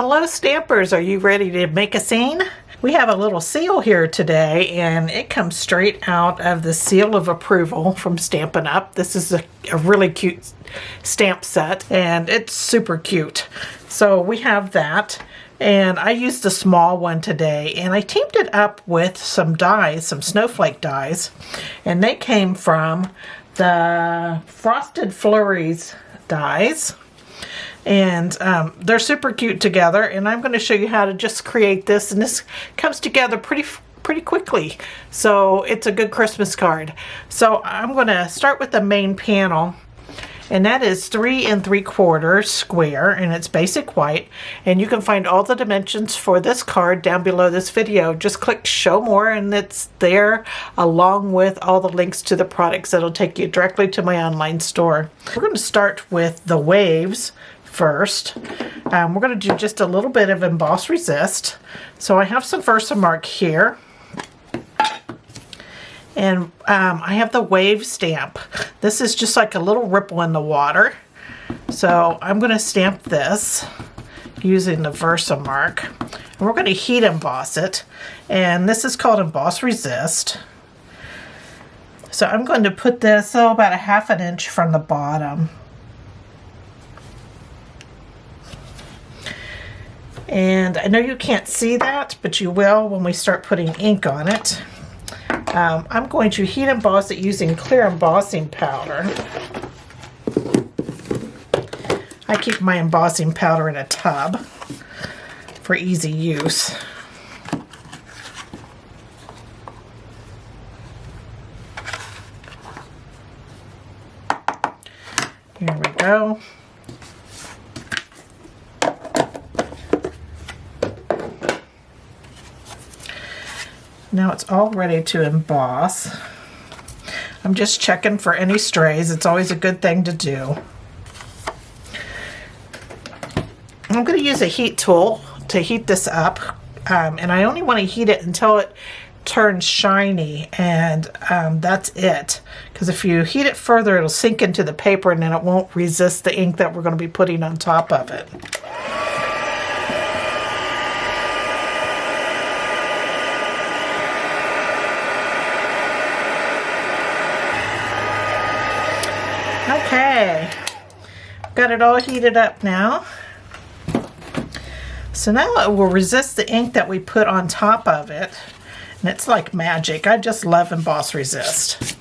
Hello Stampers, are you ready to make a scene? We have a little seal here today and it comes straight out of the seal of approval from Stampin' Up. This is a really cute stamp set and it's super cute. So we have that and I used a small one today and I teamed it up with some dies, some snowflake dies, and they came from the Frosted Flurries dies. And they're super cute together, and I'm going to show you how to just create this, and this comes together pretty quickly, so it's a good Christmas card. So I'm going to start with the main panel, and that is 3 3/4 square, and it's basic white, and you can find all the dimensions for this card down below this video. Just click show more and it's there along with all the links to the products that'll take you directly to my online store. We're going to start with the waves first. We're going to do just a little bit of Emboss Resist. So I have some Versamark here. And I have the wave stamp. This is just like a little ripple in the water. So I'm going to stamp this using the Versamark. And we're going to heat emboss it. And this is called Emboss Resist. So I'm going to put this about 1/2 inch from the bottom. And I know you can't see that, but you will when we start putting ink on it. I'm going to heat emboss it using clear embossing powder. I keep my embossing powder in a tub for easy use. Here we go. Now it's all ready to emboss. I'm just checking for any strays. It's always a good thing to do. I'm going to use a heat tool to heat this up. And I only want to heat it until it turns shiny, and that's it. Because if you heat it further, it'll sink into the paper and then it won't resist the ink that we're going to be putting on top of it. Okay, got it all heated up now. So now it will resist the ink that we put on top of it. And it's like magic. I just love Emboss Resist.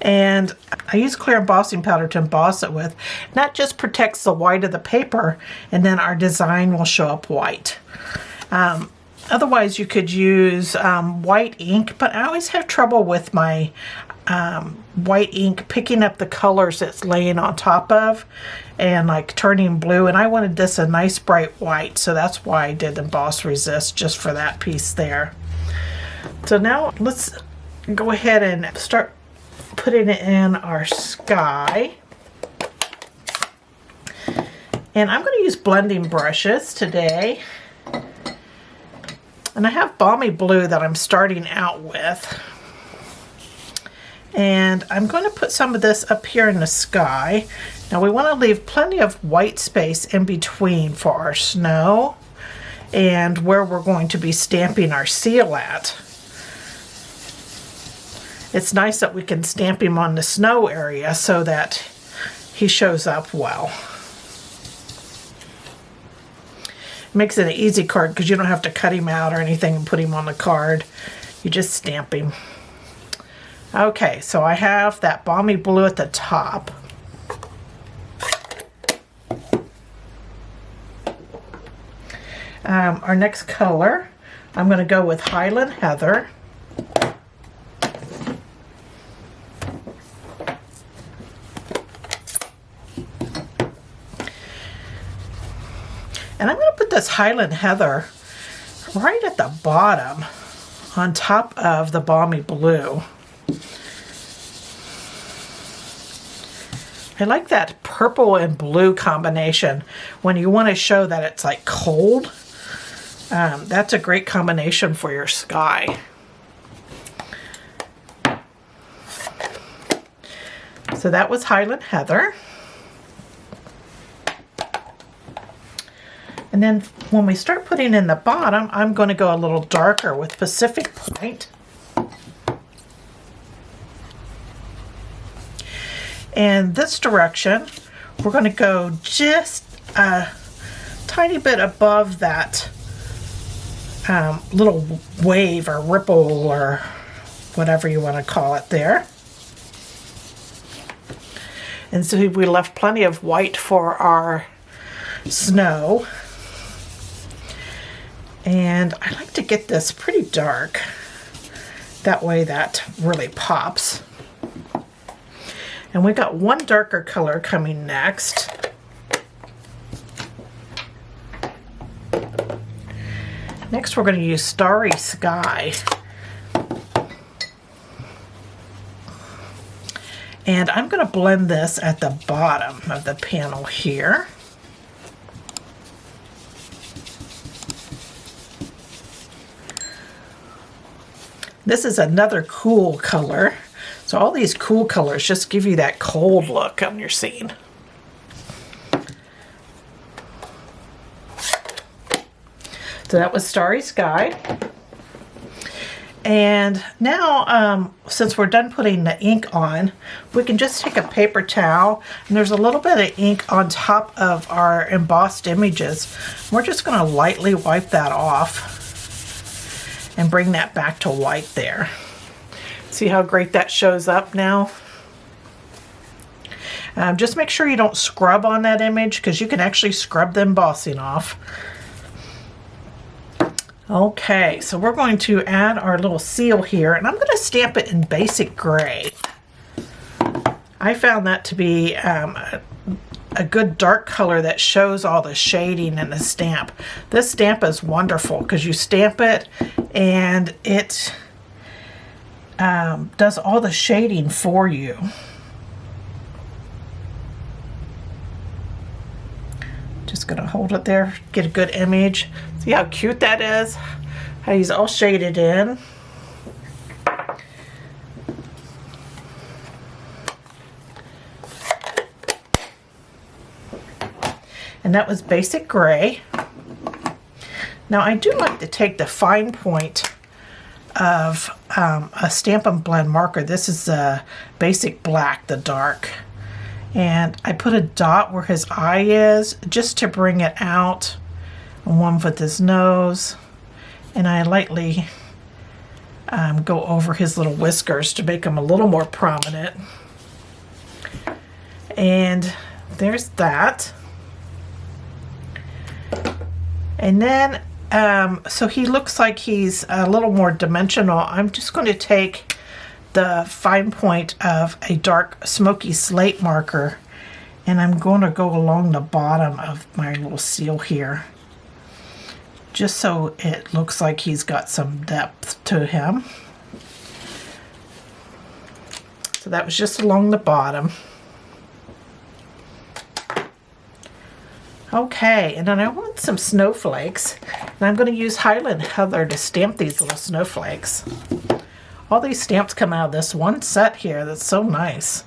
And I use clear embossing powder to emboss it with. That just protects the white of the paper, and then our design will show up white. Otherwise, you could use white ink, but I always have trouble with my white ink picking up the colors it's laying on top of and like turning blue, and I wanted this a nice bright white, so that's why I did Emboss Resist just for that piece there. So now let's go ahead and start putting it in our sky. And I'm going to use blending brushes today. And I have Balmy Blue that I'm starting out with. And I'm going to put some of this up here in the sky. Now we want to leave plenty of white space in between for our snow and where we're going to be stamping our seal at. It's nice that we can stamp him on the snow area so that he shows up well. Makes it an easy card because you don't have to cut him out or anything and put him on the card. You just stamp him. Okay, so I have that Balmy Blue at the top. Our next color, I'm going to go with Highland Heather. And I'm going to put this Highland Heather right at the bottom on top of the Balmy Blue. I like that purple and blue combination when you want to show that it's like cold. That's a great combination for your sky. So that was Highland Heather. And then when we start putting in the bottom, I'm going to go a little darker with Pacific Point. And this direction, we're going to go just a tiny bit above that little wave or ripple or whatever you want to call it there. And so we left plenty of white for our snow. And I like to get this pretty dark. That way that really pops. And we got one darker color coming next. Next we're going to use Starry Sky. And I'm going to blend this at the bottom of the panel here. This is another cool color. So all these cool colors just give you that cold look on your scene. So that was Starry Sky. And now, since we're done putting the ink on, we can just take a paper towel, and there's a little bit of ink on top of our embossed images. We're just going to lightly wipe that off and bring that back to white there. See how great that shows up now? Just make sure you don't scrub on that image, because you can actually scrub the embossing off. Okay, so we're going to add our little seal here, and I'm going to stamp it in basic gray. I found that to be a good dark color that shows all the shading in the stamp. This stamp is wonderful because you stamp it and it does all the shading for you. Just gonna hold it there, get a good image. See how cute that is? How he's all shaded in. And that was basic gray. Now I do like to take the fine point of a Stampin' Blend marker. This is a basic black, the dark. And I put a dot where his eye is just to bring it out. And one with his nose. And I lightly go over his little whiskers to make them a little more prominent. And there's that. And then, so he looks like he's a little more dimensional. I'm just going to take the fine point of a dark smoky slate marker, and I'm going to go along the bottom of my little seal here, just so it looks like he's got some depth to him. So that was just along the bottom. Okay, and then I want some snowflakes, and I'm going to use Highland Heather to stamp these little snowflakes. All these stamps come out of this one set here that's so nice.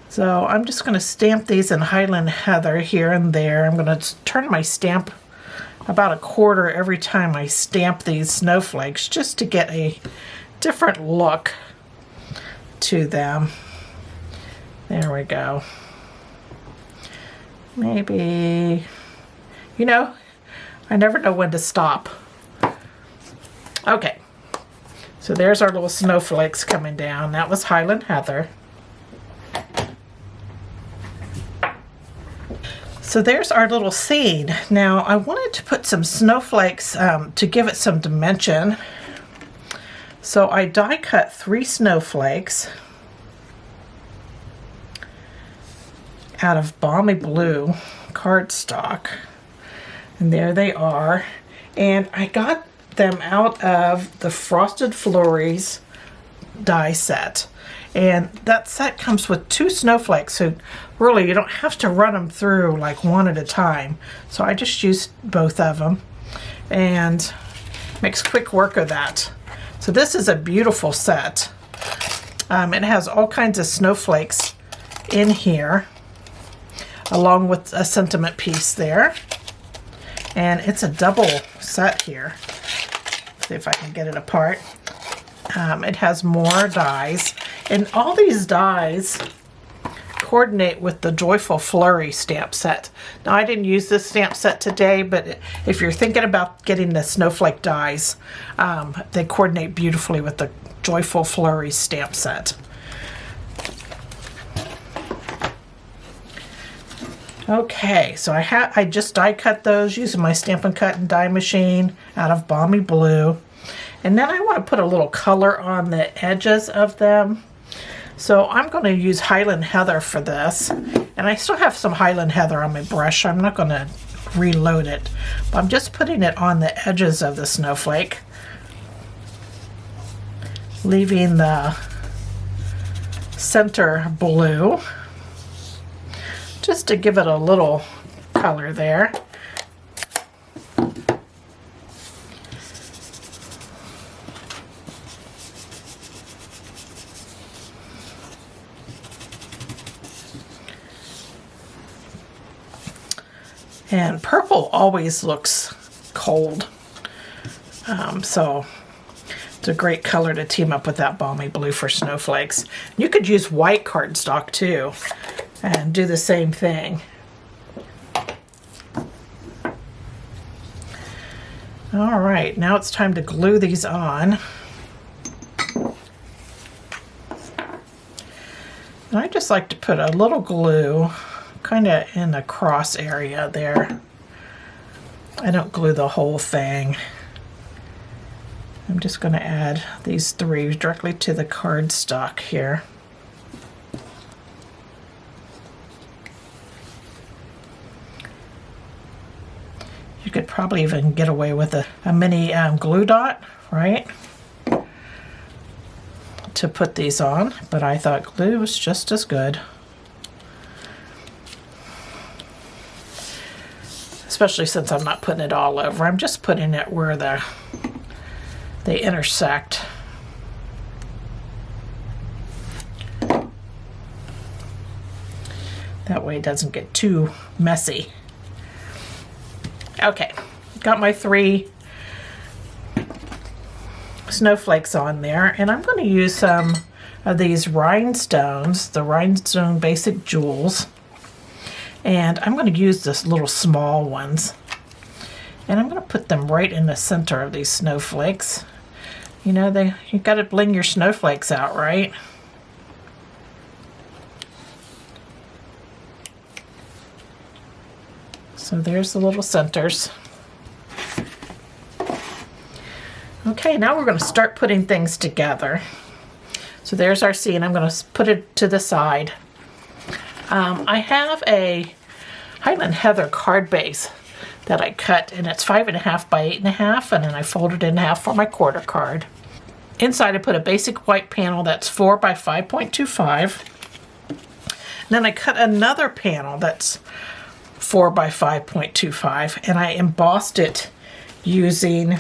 So I'm just going to stamp these in Highland Heather here and there. I'm going to turn my stamp about a quarter every time I stamp these snowflakes, just to get a different look to them. There we go. Maybe, you know, I never know when to stop. Okay, so there's our little snowflakes coming down. That was Highland Heather. So there's our little scene. Now I wanted to put some snowflakes to give it some dimension. So I die cut 3 snowflakes out of Balmy Blue cardstock, and there they are. And I got them out of the Frosted Flurries die set, and that set comes with 2 snowflakes, so really you don't have to run them through like one at a time. So I just used both of them and makes quick work of that. So this is a beautiful set. It has all kinds of snowflakes in here, along with a sentiment piece there. And it's a double set here. See if I can get it apart. It has more dies, and all these dies coordinate with the Joyful Flurry stamp set. Now, I didn't use this stamp set today, but if you're thinking about getting the snowflake dies, they coordinate beautifully with the Joyful Flurry stamp set. Okay, so I just die cut those using my Stampin' Cut and Die machine out of Balmy Blue. And then I want to put a little color on the edges of them. So I'm going to use Highland Heather for this. And I still have some Highland Heather on my brush. I'm not going to reload it. But I'm just putting it on the edges of the snowflake, leaving the center blue, just to give it a little color there. And purple always looks cold, so it's a great color to team up with that Balmy Blue for snowflakes. You could use white cardstock too and do the same thing. All right, now it's time to glue these on. And I just like to put a little glue kind of in the cross area there. I don't glue the whole thing. I'm just going to add these three directly to the cardstock here. You could probably even get away with a mini glue dot, right? To put these on, but I thought glue was just as good. Especially since I'm not putting it all over. I'm just putting it where they intersect. That way it doesn't get too messy. Okay, got my three snowflakes on there, and I'm going to use some of these rhinestones, the Rhinestone Basic Jewels. And I'm going to use this little small ones. And I'm going to put them right in the center of these snowflakes. You know, you got to bling your snowflakes out, right? So there's the little centers. Okay, now we're going to start putting things together. So there's our scene. I'm going to put it to the side. I have a Highland Heather card base that I cut, and it's 5.5 by 8.5, and then I folded it in half for my quarter card. Inside I put a basic white panel that's 4 by 5.25. Then I cut another panel that's 4 by 5.25, and I embossed it using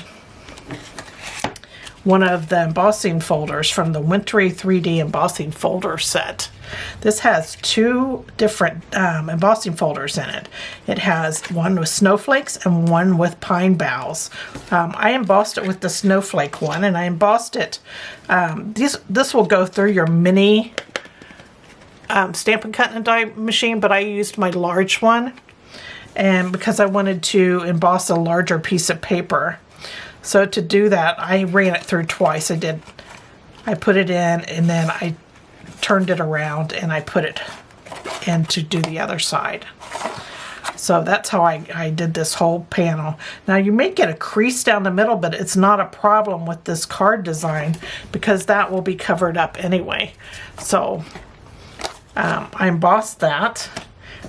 one of the embossing folders from the Wintry 3D embossing folder set. This has two different embossing folders in it. It has one with snowflakes and one with pine boughs. I embossed it with the snowflake one, and I embossed it. This will go through your mini Stampin' Cut and Die machine, but I used my large one, and because I wanted to emboss a larger piece of paper. So to do that, I ran it through twice. I put it in, and then I turned it around, and I put it in to do the other side. So that's how I did this whole panel. Now you may get a crease down the middle, but it's not a problem with this card design because that will be covered up anyway. So I embossed that.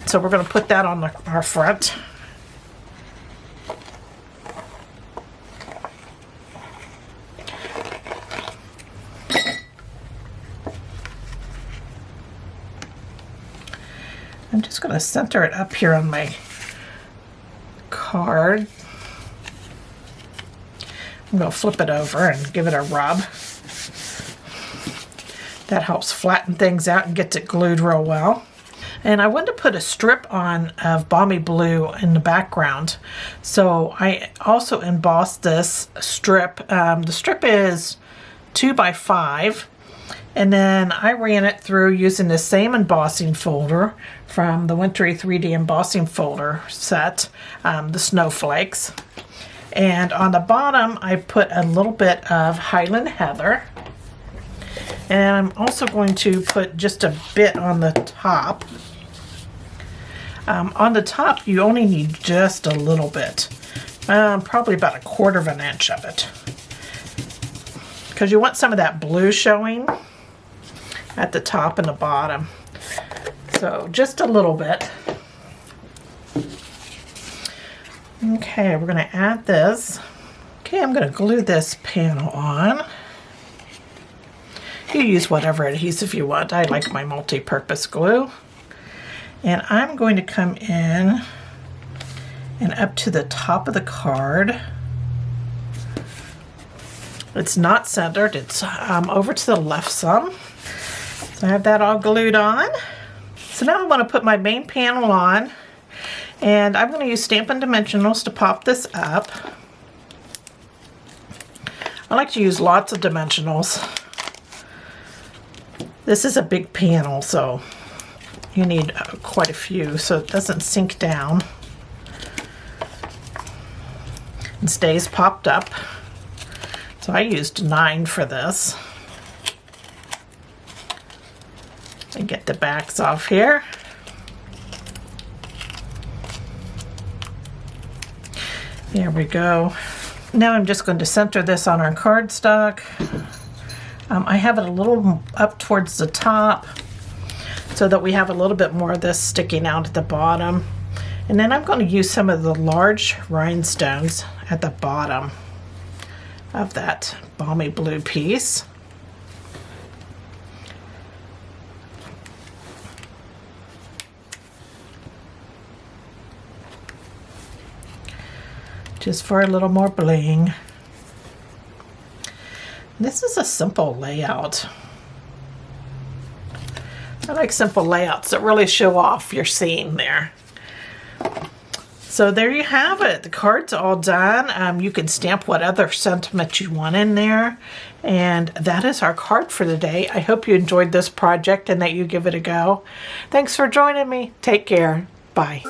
So we're going to put that on our front. I'm just going to center it up here on my card. I'm going to flip it over and give it a rub. That helps flatten things out and gets it glued real well. And I wanted to put a strip on of Balmy Blue in the background. So I also embossed this strip. The strip is 2 by 5. And then I ran it through using the same embossing folder from the Wintry 3D embossing folder set, the Snowflakes. And on the bottom, I put a little bit of Highland Heather. And I'm also going to put just a bit on the top. On the top, you only need just a little bit. Probably about 1/4 inch of it. Because you want some of that blue showing at the top and the bottom. So just a little bit. Okay, we're going to add this. Okay, I'm going to glue this panel on. You use whatever adhesive you want. I like my multi-purpose glue. And I'm going to come in and up to the top of the card. It's not centered, it's over to the left some. So I have that all glued on. So now I want to put my main panel on, and I'm going to use Stampin' Dimensionals to pop this up. I like to use lots of dimensionals. This is a big panel, so you need quite a few so it doesn't sink down and stays popped up. So I used 9 for this. And get the backs off here. There we go. Now I'm just going to center this on our cardstock. I have it a little up towards the top so that we have a little bit more of this sticking out at the bottom. And then I'm going to use some of the large rhinestones at the bottom of that Balmy Blue piece. Just for a little more bling. This is a simple layout. I like simple layouts that really show off your scene there. So there you have it. The card's all done. You can stamp what other sentiment you want in there. And that is our card for the day. I hope you enjoyed this project and that you give it a go. Thanks for joining me. Take care. Bye.